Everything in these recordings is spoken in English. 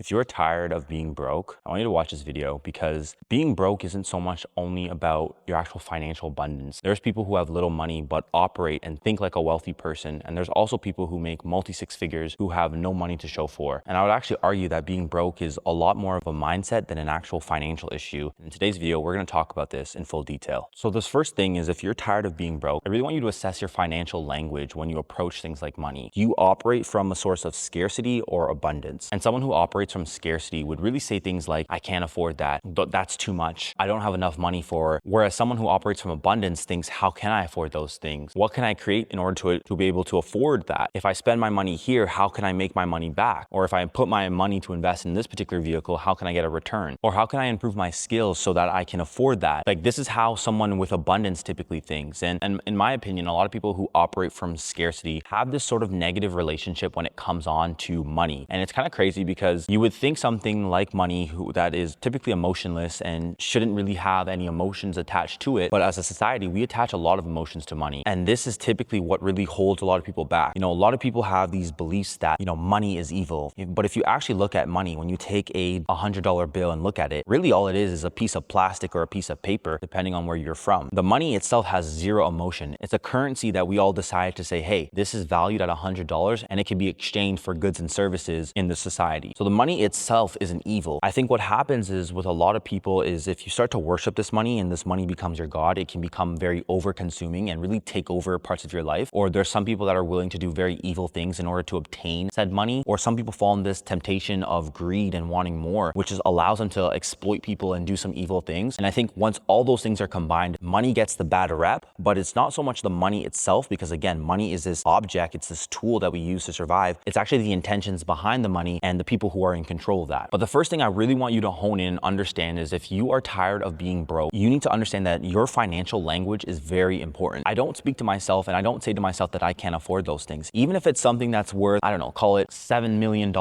If you're tired of being broke, I want you to watch this video because being broke isn't so much only about your actual financial abundance. There's people who have little money but operate and think like a wealthy person. And there's also people who make multi-six figures who have no money to show for. And I would actually argue that being broke is a lot more of a mindset than an actual financial issue. In today's video, we're going to talk about this in full detail. So this first thing is, if you're tired of being broke, I really want you to assess your financial language when you approach things like money. Do you operate from a source of scarcity or abundance? And someone who operates from scarcity would really say things like, I can't afford that. That's too much. I don't have enough money for it. Whereas someone who operates from abundance thinks, how can I afford those things? What can I create in order to be able to afford that? If I spend my money here, how can I make my money back? Or if I put my money to invest in this particular vehicle, how can I get a return? Or how can I improve my skills so that I can afford that? Like, this is how someone with abundance typically thinks. And in my opinion, a lot of people who operate from scarcity have this sort of negative relationship when it comes on to money. And it's kind of crazy because you would think something like money that is typically emotionless and shouldn't really have any emotions attached to it. But as a society, we attach a lot of emotions to money. And this is typically what really holds a lot of people back. A lot of people have these beliefs that, money is evil. But if you actually look at money, when you take a $100 bill and look at it, really all it is a piece of plastic or a piece of paper, depending on where you're from. The money itself has zero emotion. It's a currency that we all decide to say, hey, this is valued at $100 and it can be exchanged for goods and services in the society. So the money itself isn't evil. I think what happens is with a lot of people is, if you start to worship this money and this money becomes your God, it can become very over-consuming and really take over parts of your life. Or there's some people that are willing to do very evil things in order to obtain said money. Or some people fall in this temptation of greed and wanting more, which allows them to exploit people and do some evil things. And I think once all those things are combined, money gets the bad rep. But it's not so much the money itself, because again, money is this object, it's this tool that we use to survive. It's actually the intentions behind the money and the people who are in control of that. But the first thing I really want you to hone in and understand is, if you are tired of being broke, you need to understand that your financial language is very important. I don't speak to myself and I don't say to myself that I can't afford those things. Even if it's something that's worth, I don't know, call it $7 million.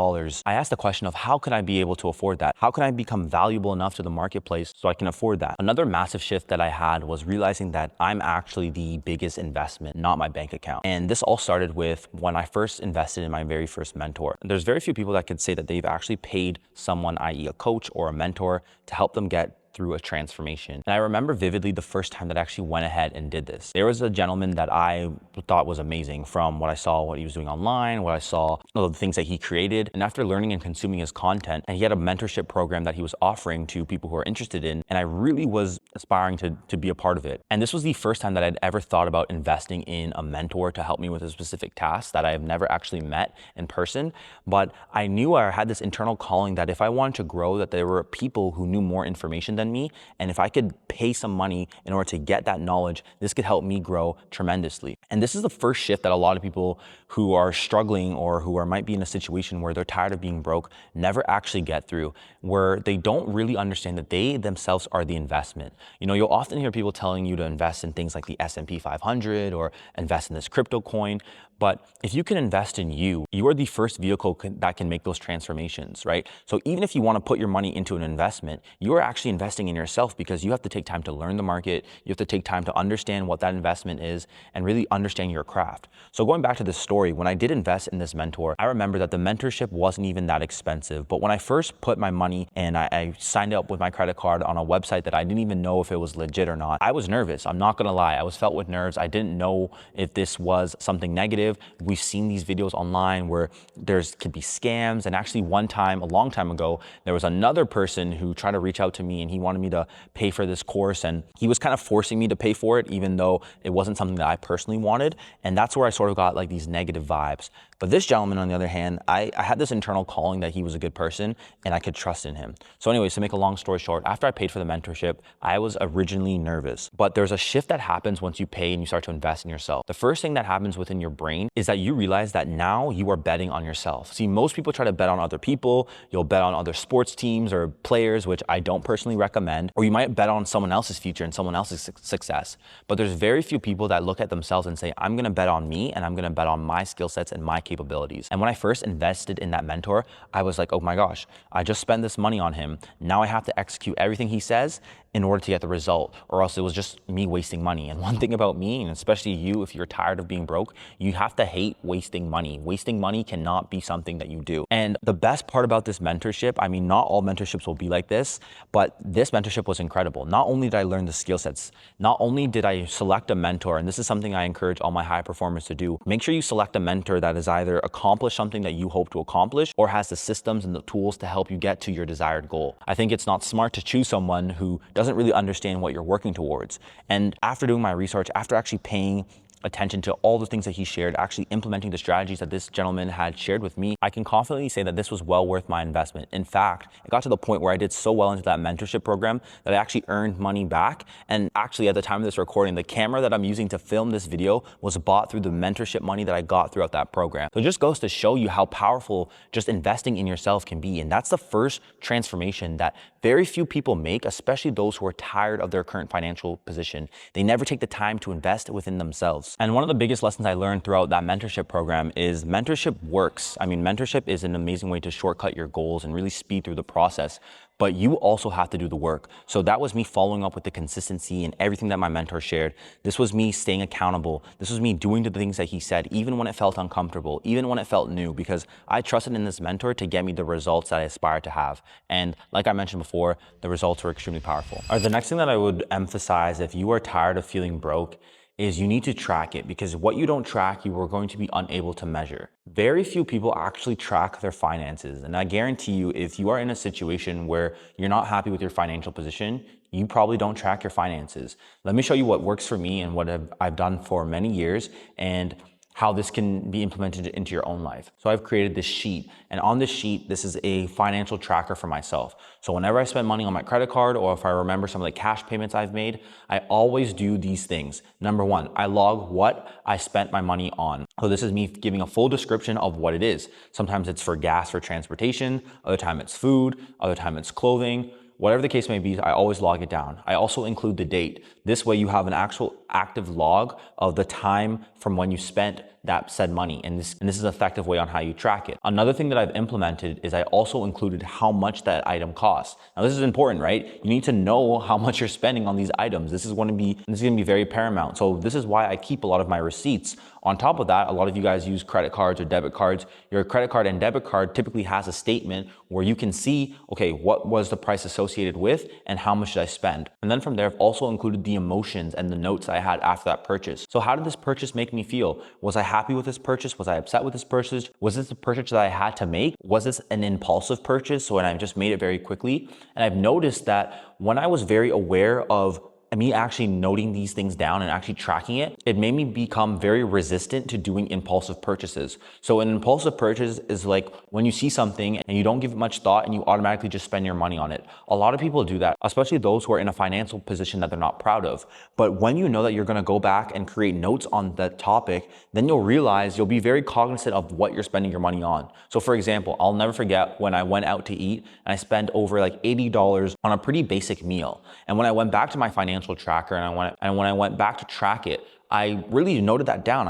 I ask the question of, how can I be able to afford that? How can I become valuable enough to the marketplace so I can afford that? Another massive shift that I had was realizing that I'm actually the biggest investment, not my bank account. And this all started with when I first invested in my very first mentor. There's very few people that could say that they've actually paid someone, i.e. a coach or a mentor, to help them get through a transformation. And I remember vividly the first time that I actually went ahead and did this. There was a gentleman that I thought was amazing from what I saw, what he was doing online, what I saw, the things that he created. And after learning and consuming his content, and he had a mentorship program that he was offering to people who are interested in, and I really was aspiring to be a part of it. And this was the first time that I'd ever thought about investing in a mentor to help me with a specific task that I have never actually met in person. But I knew I had this internal calling that if I wanted to grow, that there were people who knew more information than me, and if I could pay some money in order to get that knowledge, this could help me grow tremendously. And this is the first shift that a lot of people who are struggling or might be in a situation where they're tired of being broke never actually get through, where they don't really understand that they themselves are the investment. You'll often hear people telling you to invest in things like the S&P 500 or invest in this crypto coin. But if you can invest in you, you are the first vehicle that can make those transformations, right? So even if you want to put your money into an investment, you are actually investing in yourself, because you have to take time to learn the market. You have to take time to understand what that investment is and really understand your craft. So going back to this story, when I did invest in this mentor, I remember that the mentorship wasn't even that expensive. But when I first put my money and I signed up with my credit card on a website that I didn't even know if it was legit or not, I was nervous. I'm not going to lie. I was felt with nerves. I didn't know if this was something negative. We've seen these videos online where could be scams. And actually one time, a long time ago, there was another person who tried to reach out to me, and he wanted me to pay for this course. And he was kind of forcing me to pay for it, even though it wasn't something that I personally wanted. And that's where I sort of got like these negative vibes. But this gentleman, on the other hand, I had this internal calling that he was a good person and I could trust in him. So anyways, to make a long story short, after I paid for the mentorship, I was originally nervous. But there's a shift that happens once you pay and you start to invest in yourself. The first thing that happens within your brain is that you realize that now you are betting on yourself. See, most people try to bet on other people. You'll bet on other sports teams or players, which I don't personally recommend. Or you might bet on someone else's future and someone else's success. But there's very few people that look at themselves and say, I'm going to bet on me and I'm going to bet on my skill sets and my capabilities capabilities. And when I first invested in that mentor, I was like, oh my gosh, I just spent this money on him. Now I have to execute everything he says in order to get the result, or else it was just me wasting money. And one thing about me, and especially you, if you're tired of being broke, you have to hate wasting money. Wasting money cannot be something that you do. And the best part about this mentorship, I mean, not all mentorships will be like this, but this mentorship was incredible. Not only did I learn the skill sets, not only did I select a mentor, and this is something I encourage all my high performers to do, make sure you select a mentor that has either accomplished something that you hope to accomplish or has the systems and the tools to help you get to your desired goal. I think it's not smart to choose someone who doesn't really understand what you're working towards. And after doing my research, after actually paying attention to all the things that he shared, actually implementing the strategies that this gentleman had shared with me, I can confidently say that this was well worth my investment. In fact, it got to the point where I did so well into that mentorship program that I actually earned money back. And actually, at the time of this recording, the camera that I'm using to film this video was bought through the mentorship money that I got throughout that program. So it just goes to show you how powerful just investing in yourself can be. And that's the first transformation that very few people make, especially those who are tired of their current financial position. They never take the time to invest within themselves. And one of the biggest lessons I learned throughout that mentorship program is mentorship works. I mean, mentorship is an amazing way to shortcut your goals and really speed through the process, but you also have to do the work. So that was me following up with the consistency and everything that my mentor shared. This was me staying accountable. This was me doing the things that he said, even when it felt uncomfortable, even when it felt new, because I trusted in this mentor to get me the results that I aspired to have. And like I mentioned before, the results were extremely powerful. All right, the next thing that I would emphasize, if you are tired of feeling broke, is you need to track it, because what you don't track, you are going to be unable to measure. Very few people actually track their finances. And I guarantee you, if you are in a situation where you're not happy with your financial position, you probably don't track your finances. Let me show you what works for me and what I've done for many years, and how this can be implemented into your own life. So I've created this sheet, and on this sheet, this is a financial tracker for myself. So whenever I spend money on my credit card, or if I remember some of the cash payments I've made, I always do these things. Number one, I log what I spent my money on. So this is me giving a full description of what it is. Sometimes it's for gas, for transportation, other time it's food, other time it's clothing. Whatever the case may be, I always log it down. I also include the date. This way you have an actual active log of the time from when you spent that said money. And this is an effective way on how you track it. Another thing that I've implemented is I also included how much that item costs. Now this is important, right? You need to know how much you're spending on these items. This is going to be very paramount. So this is why I keep a lot of my receipts. On top of that, a lot of you guys use credit cards or debit cards. Your credit card and debit card typically has a statement where you can see, okay, what was the price associated with and how much did I spend? And then from there, I've also included the emotions and the notes I had after that purchase. So how did this purchase make me feel? Was I happy with this purchase? Was I upset with this purchase? Was this a purchase that I had to make? Was this an impulsive purchase? So, and I just made it very quickly. And I've noticed that when I was very aware of me actually noting these things down and actually tracking it, it made me become very resistant to doing impulsive purchases. So an impulsive purchase is like when you see something and you don't give it much thought and you automatically just spend your money on it. A lot of people do that, especially those who are in a financial position that they're not proud of. But when you know that you're gonna go back and create notes on that topic, then you'll realize you'll be very cognizant of what you're spending your money on. So for example, I'll never forget when I went out to eat and I spent over like $80 on a pretty basic meal. And when I went back to my financial tracker and when I went back to track it, I really noted that down.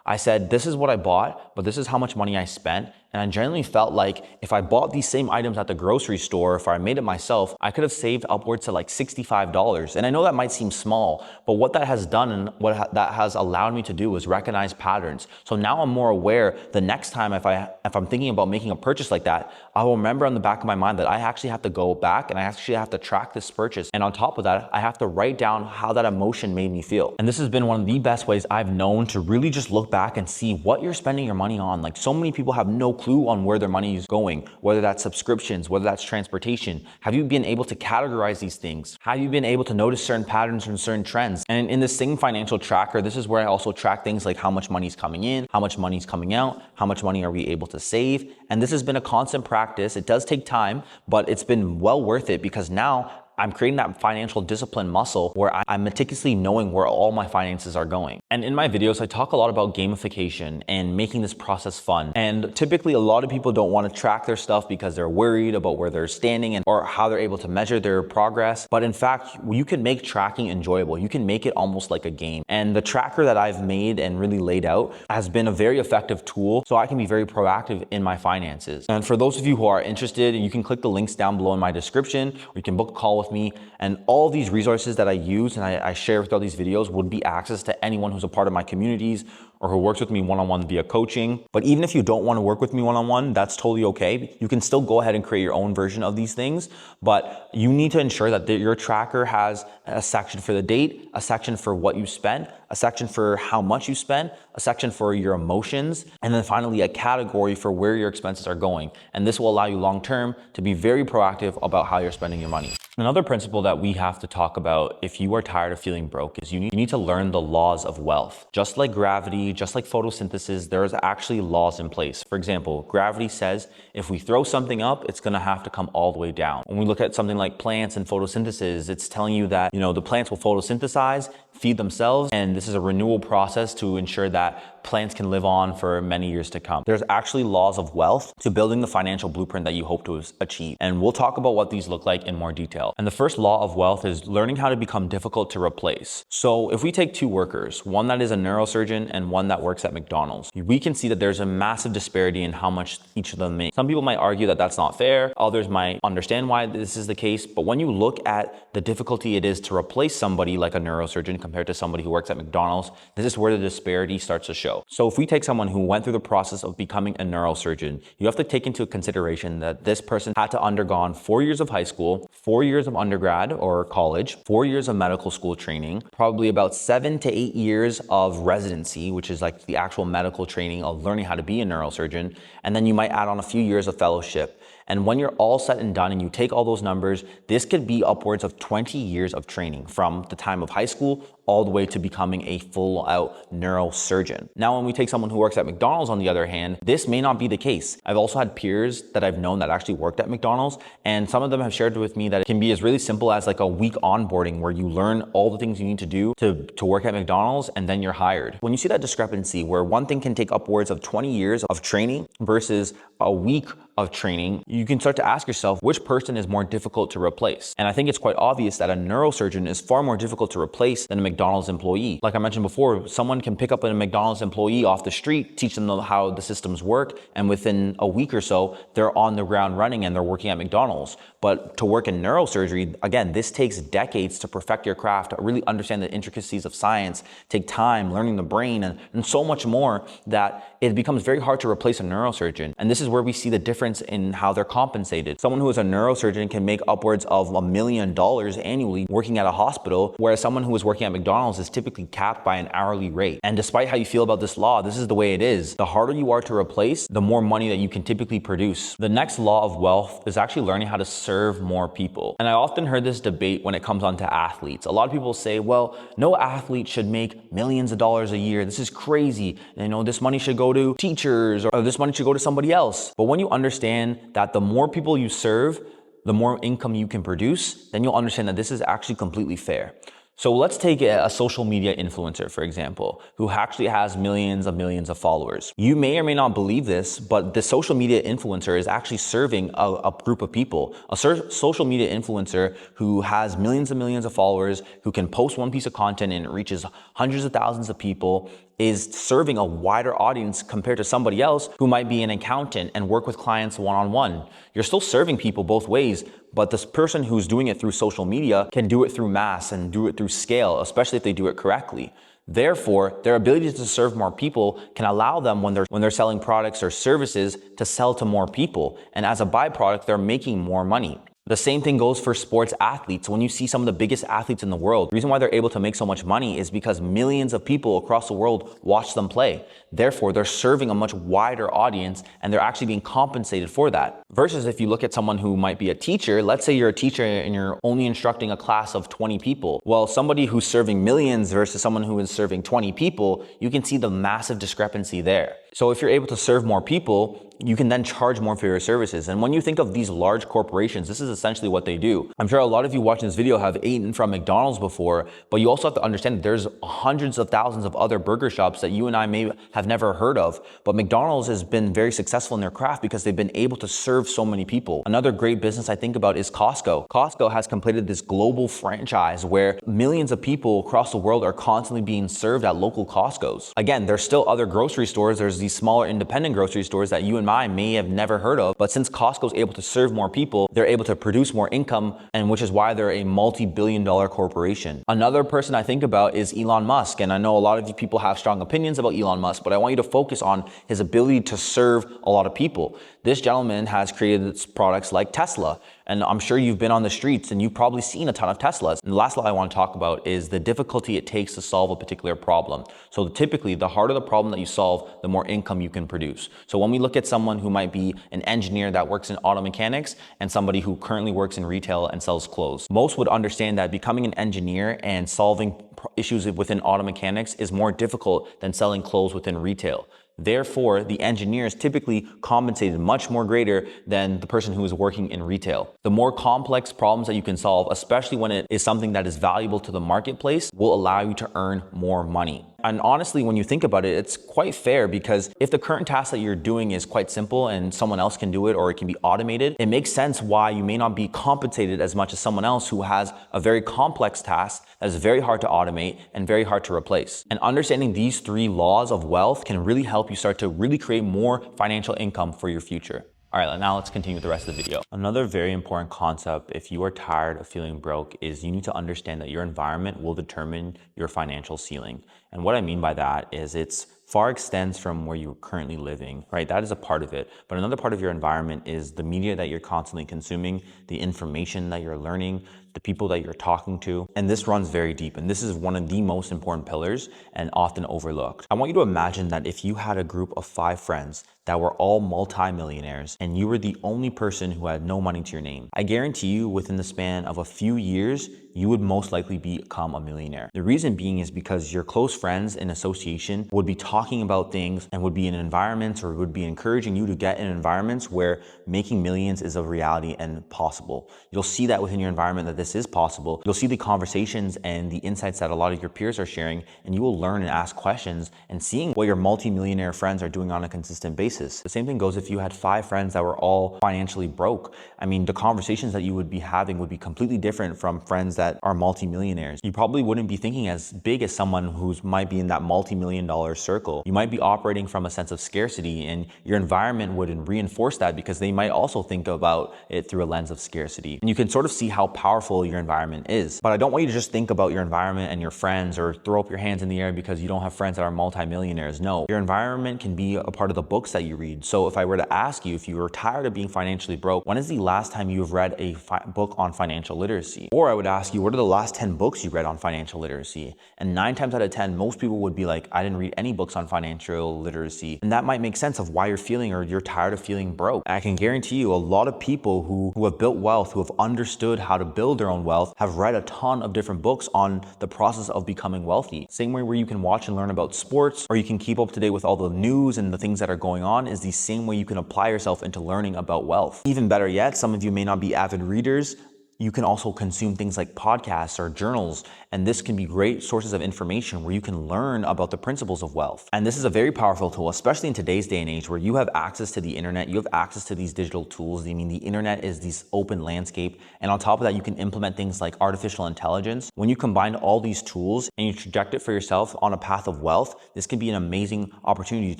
I said, this is what I bought, but this is how much money I spent. And I genuinely felt like if I bought these same items at the grocery store, if I made it myself, I could have saved upwards to like $65. And I know that might seem small, but what that has done and what that has allowed me to do is recognize patterns. So now I'm more aware the next time if I'm thinking about making a purchase like that, I will remember on the back of my mind that I actually have to go back and I actually have to track this purchase. And on top of that, I have to write down how that emotion made me feel. And this has been one of the best ways I've known to really just look back and see what you're spending your money on. Like so many people have no clue on where their money is going, whether that's subscriptions, whether that's transportation. Have you been able to categorize these things? Have you been able to notice certain patterns and certain trends? And in this same financial tracker, this is where I also track things like how much money is coming in, how much money is coming out, how much money are we able to save? And this has been a constant practice. It does take time, but it's been well worth it because now I'm creating that financial discipline muscle where I'm meticulously knowing where all my finances are going. And in my videos, I talk a lot about gamification and making this process fun. And typically a lot of people don't want to track their stuff because they're worried about where they're standing and or how they're able to measure their progress. But in fact, you can make tracking enjoyable. You can make it almost like a game. And the tracker that I've made and really laid out has been a very effective tool so I can be very proactive in my finances. And for those of you who are interested, you can click the links down below in my description, or you can book a call with me. And all these resources that I use and I share throughout these videos would be access to anyone who's a part of my communities or who works with me one-on-one via coaching. But even if you don't want to work with me one-on-one, that's totally okay. You can still go ahead and create your own version of these things, but you need to ensure that your tracker has a section for the date, a section for what you spent, a section for how much you spent, a section for your emotions, and then finally a category for where your expenses are going. And this will allow you long-term to be very proactive about how you're spending your money. Another principle that we have to talk about if you are tired of feeling broke is you need to learn the laws of wealth. Just like gravity, just like photosynthesis, there's actually laws in place. For example, gravity says if we throw something up, it's gonna have to come all the way down. When we look at something like plants and photosynthesis, it's telling you that, the plants will photosynthesize, feed themselves, and this is a renewal process to ensure that plants can live on for many years to come. There's actually laws of wealth to building the financial blueprint that you hope to achieve. And we'll talk about what these look like in more detail. And the first law of wealth is learning how to become difficult to replace. So if we take two workers, one that is a neurosurgeon and one that works at McDonald's, we can see that there's a massive disparity in how much each of them make. Some people might argue that that's not fair. Others might understand why this is the case. But when you look at the difficulty it is to replace somebody like a neurosurgeon compared to somebody who works at McDonald's, this is where the disparity starts to show. So if we take someone who went through the process of becoming a neurosurgeon, you have to take into consideration that this person had to undergone 4 years of high school, 4 years of undergrad or college, 4 years of medical school training, probably about 7 to 8 years of residency, which is like the actual medical training of learning how to be a neurosurgeon. And then you might add on a few years of fellowship. And when you're all said and done and you take all those numbers, this could be upwards of 20 years of training from the time of high school all the way to becoming a full-out neurosurgeon. Now, when we take someone who works at McDonald's, on the other hand, this may not be the case. I've also had peers that I've known that actually worked at McDonald's, and some of them have shared with me that it can be as really simple as like a week onboarding where you learn all the things you need to do to work at McDonald's, and then you're hired. When you see that discrepancy where one thing can take upwards of 20 years of training versus a week of training, you can start to ask yourself which person is more difficult to replace. And I think it's quite obvious that a neurosurgeon is far more difficult to replace than a McDonald's employee. Like I mentioned before, someone can pick up a McDonald's employee off the street, teach them how the systems work, and within a week or so, they're on the ground running and they're working at McDonald's. But to work in neurosurgery, again, this takes decades to perfect your craft, to really understand the intricacies of science, take time learning the brain, and so much more that it becomes very hard to replace a neurosurgeon. And this is where we see the difference in how they're compensated. Someone who is a neurosurgeon can make upwards of $1 million annually working at a hospital, whereas someone who is working at McDonald's is typically capped by an hourly rate. And despite how you feel about this law, this is the way it is. The harder you are to replace, the more money that you can typically produce. The next law of wealth is actually learning how to serve more people. And I often heard this debate when it comes on to athletes. A lot of people say, well, no athlete should make millions of dollars a year. This is crazy. This money should go to teachers or this money should go to somebody else. But when you understand that the more people you serve, the more income you can produce, then you'll understand that this is actually completely fair. So let's take a social media influencer, for example, who actually has millions of followers. You may or may not believe this, but the social media influencer is actually serving a group of people. A social media influencer who has millions and millions of followers, who can post one piece of content and it reaches hundreds of thousands of people, is serving a wider audience compared to somebody else who might be an accountant and work with clients one-on-one. You're still serving people both ways, but this person who's doing it through social media can do it through mass and do it through scale, especially if they do it correctly. Therefore, their ability to serve more people can allow them when they're selling products or services to sell to more people. And as a byproduct, they're making more money. The same thing goes for sports athletes. When you see some of the biggest athletes in the world, the reason why they're able to make so much money is because millions of people across the world watch them play. Therefore, they're serving a much wider audience and they're actually being compensated for that. Versus if you look at someone who might be a teacher, let's say you're a teacher and you're only instructing a class of 20 people. Well, somebody who's serving millions versus someone who is serving 20 people, you can see the massive discrepancy there. So if you're able to serve more people, you can then charge more for your services. And when you think of these large corporations, this is essentially what they do. I'm sure a lot of you watching this video have eaten from McDonald's before, but you also have to understand that there's hundreds of thousands of other burger shops that you and I may have never heard of. But McDonald's has been very successful in their craft because they've been able to serve so many people. Another great business I think about is Costco. Costco has completed this global franchise where millions of people across the world are constantly being served at local Costco's. Again, there's still other grocery stores. There's these smaller independent grocery stores that you and I may have never heard of, but since Costco is able to serve more people, they're able to produce more income, and which is why they're a multi-billion-dollar corporation. Another person I think about is Elon Musk, and I know a lot of you people have strong opinions about Elon Musk, but I want you to focus on his ability to serve a lot of people. This gentleman has created products like Tesla, and I'm sure you've been on the streets and you've probably seen a ton of Teslas. And the last law I want to talk about is the difficulty it takes to solve a particular problem. So typically, the harder the problem that you solve, the more income you can produce. So when we look at someone who might be an engineer that works in auto mechanics and somebody who currently works in retail and sells clothes, most would understand that becoming an engineer and solving issues within auto mechanics is more difficult than selling clothes within retail. Therefore, the engineer is typically compensated much more greater than the person who is working in retail. The more complex problems that you can solve, especially when it is something that is valuable to the marketplace, will allow you to earn more money. And honestly, when you think about it, it's quite fair because if the current task that you're doing is quite simple and someone else can do it or it can be automated, it makes sense why you may not be compensated as much as someone else who has a very complex task that is very hard to automate and very hard to replace. And understanding these three laws of wealth can really help you start to really create more financial income for your future. All right, now let's continue with the rest of the video. Another very important concept if you are tired of feeling broke is you need to understand that your environment will determine your financial ceiling. And what I mean by that is it's far extends from where you're currently living, right? That is a part of it. But another part of your environment is the media that you're constantly consuming, the information that you're learning, the people that you're talking to. And this runs very deep. And this is one of the most important pillars and often overlooked. I want you to imagine that if you had a group of 5 friends that were all multi-millionaires and you were the only person who had no money to your name, I guarantee you within the span of a few years, you would most likely become a millionaire. The reason being is because your close friends in association would be talking about things and would be in environments or would be encouraging you to get in environments where making millions is a reality and possible. You'll see that within your environment that this is possible. You'll see the conversations and the insights that a lot of your peers are sharing, and you will learn and ask questions and seeing what your multi-millionaire friends are doing on a consistent basis. The same thing goes if you had 5 friends that were all financially broke. I mean, the conversations that you would be having would be completely different from friends that are multi-millionaires. You probably wouldn't be thinking as big as someone who might be in that multi-million-dollar circle. You might be operating from a sense of scarcity, and your environment would reinforce that because they might also think about it through a lens of scarcity. And you can sort of see how powerful your environment is. But I don't want you to just think about your environment and your friends or throw up your hands in the air because you don't have friends that are multi-millionaires. No, your environment can be a part of the books that you read. So if I were to ask you, if you were tired of being financially broke, when is the last time you have read a book on financial literacy? Or I would ask you, what are the last 10 books you read on financial literacy? And 9 times out of 10, most people would be like, I didn't read any books on financial literacy. And that might make sense of why you're feeling or you're tired of feeling broke. And I can guarantee you a lot of people who have built wealth, who have understood how to build their own wealth, have read a ton of different books on the process of becoming wealthy. Same way where you can watch and learn about sports, or you can keep up to date with all the news and the things that are going on, is the same way you can apply yourself into learning about wealth. Even better yet, some of you may not be avid readers. You can also consume things like podcasts or journals, and this can be great sources of information where you can learn about the principles of wealth. And this is a very powerful tool, especially in today's day and age where you have access to the internet, you have access to these digital tools. I mean, the internet is this open landscape, and on top of that, you can implement things like artificial intelligence. When you combine all these tools and you traject it for yourself on a path of wealth, this can be an amazing opportunity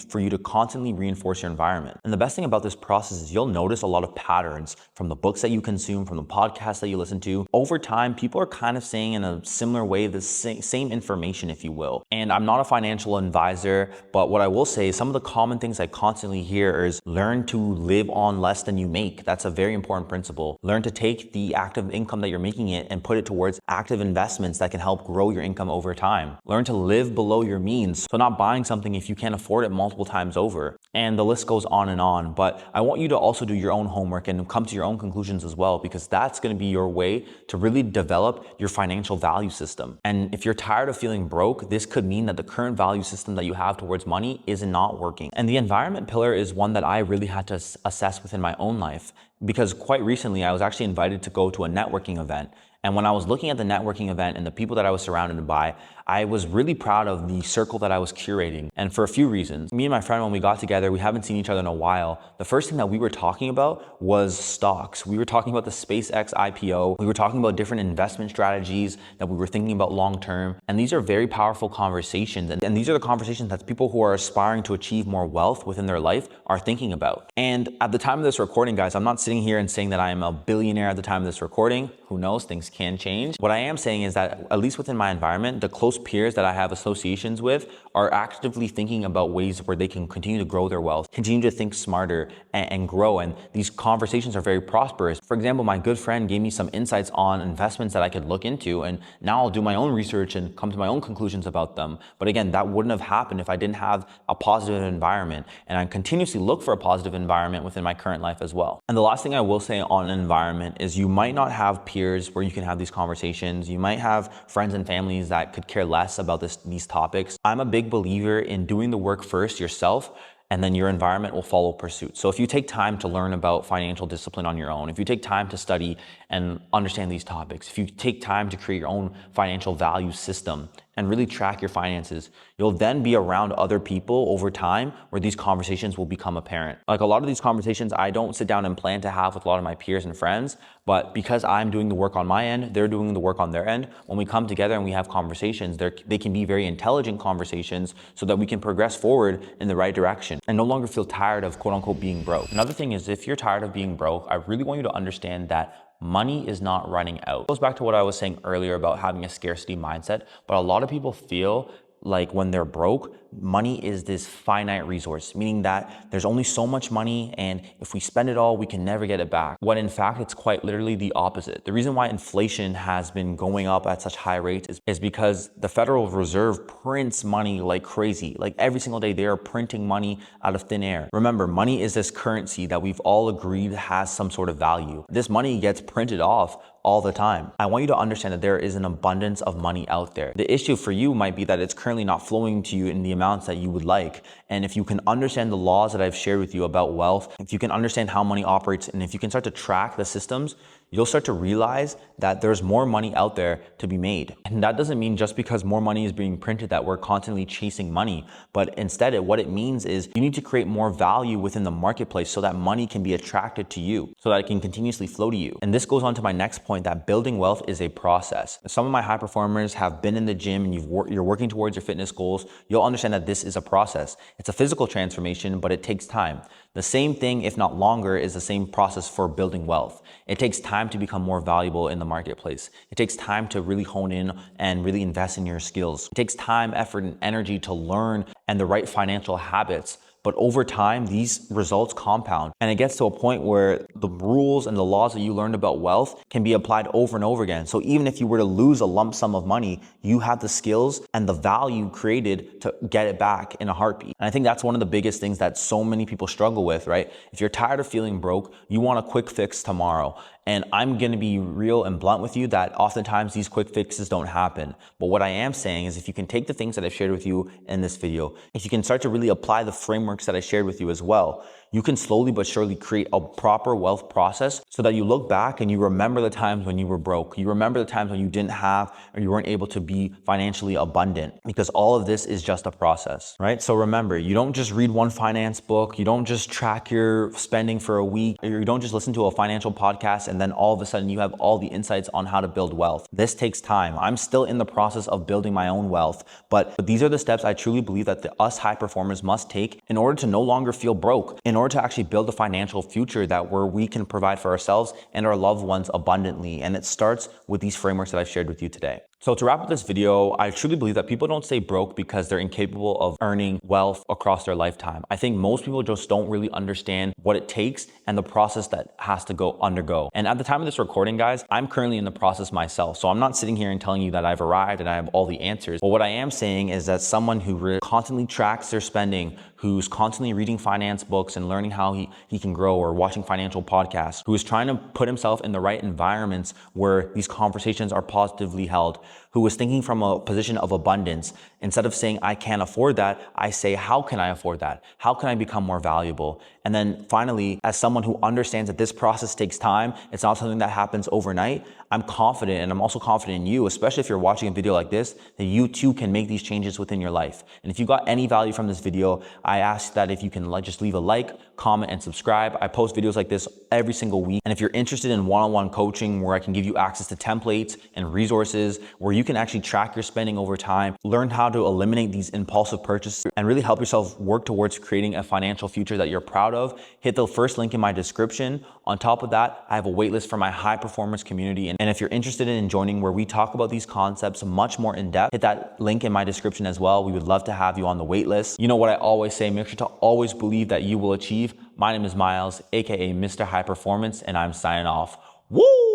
for you to constantly reinforce your environment. And the best thing about this process is you'll notice a lot of patterns from the books that you consume, from the podcasts that you listen to. Over time, people are kind of saying in a similar way the same information, if you will. And I'm not a financial advisor, but what I will say is some of the common things I constantly hear is learn to live on less than you make. That's a very important principle. Learn to take the active income that you're making it and put it towards active investments that can help grow your income over time. Learn to live below your means. So not buying something if you can't afford it multiple times over. And the list goes on and on. But I want you to also do your own homework and come to your own conclusions as well, because that's going to be your way to really develop your financial value system. And if you're tired of feeling broke, this could mean that the current value system that you have towards money is not working. And the environment pillar is one that I really had to assess within my own life, because quite recently I was actually invited to go to a networking event. And when I was looking at the networking event and the people that I was surrounded by, I was really proud of the circle that I was curating. And for a few reasons. Me and my friend, when we got together, we haven't seen each other in a while. The first thing that we were talking about was stocks. We were talking about the SpaceX IPO. We were talking about different investment strategies that we were thinking about long term. And these are very powerful conversations. And these are the conversations that people who are aspiring to achieve more wealth within their life are thinking about. And at the time of this recording, guys, I'm not sitting here and saying that I am a billionaire at the time of this recording. Who knows? Things can change. What I am saying is that, at least within my environment, the close peers that I have associations with are actively thinking about ways where they can continue to grow their wealth, continue to think smarter and grow. And these conversations are very prosperous. For example, my good friend gave me some insights on investments that I could look into, and now I'll do my own research and come to my own conclusions about them. But again, that wouldn't have happened if I didn't have a positive environment, and I continuously look for a positive environment within my current life as well. And the last thing I will say on environment is you might not have peers where you can have these conversations. You might have friends and families that could care less about these topics. I'm a big believer in doing the work first yourself, and then your environment will follow pursuit. So if you take time to learn about financial discipline on your own, if you take time to study and understand these topics, if you take time to create your own financial value system and really track your finances, you'll then be around other people over time where these conversations will become apparent. Like a lot of these conversations, I don't sit down and plan to have with a lot of my peers and friends, but because I'm doing the work on my end, they're doing the work on their end. When we come together and we have conversations, they can be very intelligent conversations so that we can progress forward in the right direction and no longer feel tired of quote unquote being broke. Another thing is, if you're tired of being broke, I really want you to understand that money is not running out. It goes back to what I was saying earlier about having a scarcity mindset, but a lot of people feel like when they're broke, money is this finite resource, meaning that there's only so much money, and if we spend it all, we can never get it back. When in fact, it's quite literally the opposite. The reason why inflation has been going up at such high rates is because the Federal Reserve prints money like crazy. Like every single day, they are printing money out of thin air. Remember, money is this currency that we've all agreed has some sort of value. This money gets printed off all the time. I want you to understand that there is an abundance of money out there. The issue for you might be that it's currently not flowing to you in the amounts that you would like. And if you can understand the laws that I've shared with you about wealth, if you can understand how money operates, and if you can start to track the systems, you'll start to realize that there's more money out there to be made. And that doesn't mean just because more money is being printed that we're constantly chasing money, but instead what it means is you need to create more value within the marketplace so that money can be attracted to you, so that it can continuously flow to you. And this goes on to my next point, that building wealth is a process. Some of my high performers have been in the gym and you're working towards your fitness goals. You'll understand that this is a process. It's a physical transformation, but it takes time. The same thing, if not longer, is the same process for building wealth. It takes time to become more valuable in the marketplace. It takes time to really hone in and really invest in your skills. It takes time, effort, and energy to learn and the right financial habits. But over time, these results compound, and it gets to a point where the rules and the laws that you learned about wealth can be applied over and over again. So even if you were to lose a lump sum of money, you have the skills and the value created to get it back in a heartbeat. And I think that's one of the biggest things that so many people struggle with, right? If you're tired of feeling broke, you want a quick fix tomorrow. And I'm going to be real and blunt with you that oftentimes these quick fixes don't happen. But what I am saying is, if you can take the things that I've shared with you in this video, if you can start to really apply the frameworks that I shared with you as well, you can slowly but surely create a proper wealth process so that you look back and you remember the times when you were broke. You remember the times when you didn't have or you weren't able to be financially abundant, because all of this is just a process, right? So remember, you don't just read one finance book. You don't just track your spending for a week. Or you don't just listen to a financial podcast and then all of a sudden you have all the insights on how to build wealth. This takes time. I'm still in the process of building my own wealth, but these are the steps I truly believe that us high performers must take in order to no longer feel broke, in order to actually build a financial future where we can provide for ourselves and our loved ones abundantly. And it starts with these frameworks that I've shared with you today. So to wrap up this video, I truly believe that people don't stay broke because they're incapable of earning wealth across their lifetime. I think most people just don't really understand what it takes and the process that has to undergo. And at the time of this recording, guys, I'm currently in the process myself. So I'm not sitting here and telling you that I've arrived and I have all the answers. But what I am saying is that someone who constantly tracks their spending, who's constantly reading finance books and learning how he can grow, or watching financial podcasts, who is trying to put himself in the right environments where these conversations are positively held, who is thinking from a position of abundance. Instead of saying, I can't afford that, I say, how can I afford that? How can I become more valuable? And then finally, as someone who understands that this process takes time, it's not something that happens overnight, I'm confident, and I'm also confident in you, especially if you're watching a video like this, that you too can make these changes within your life. And if you got any value from this video, I ask that if you can just leave a like, comment, and subscribe. I post videos like this every single week. And if you're interested in one-on-one coaching where I can give you access to templates and resources where you can actually track your spending over time, learn how to eliminate these impulsive purchases, and really help yourself work towards creating a financial future that you're proud of, hit the first link in my description. On top of that, I have a waitlist for my high performance community. And if you're interested in joining where we talk about these concepts much more in depth, hit that link in my description as well. We would love to have you on the waitlist. You know what I always say, make sure to always believe that you will achieve. My name is Miles, aka Mr. High Performance, and I'm signing off. Woo!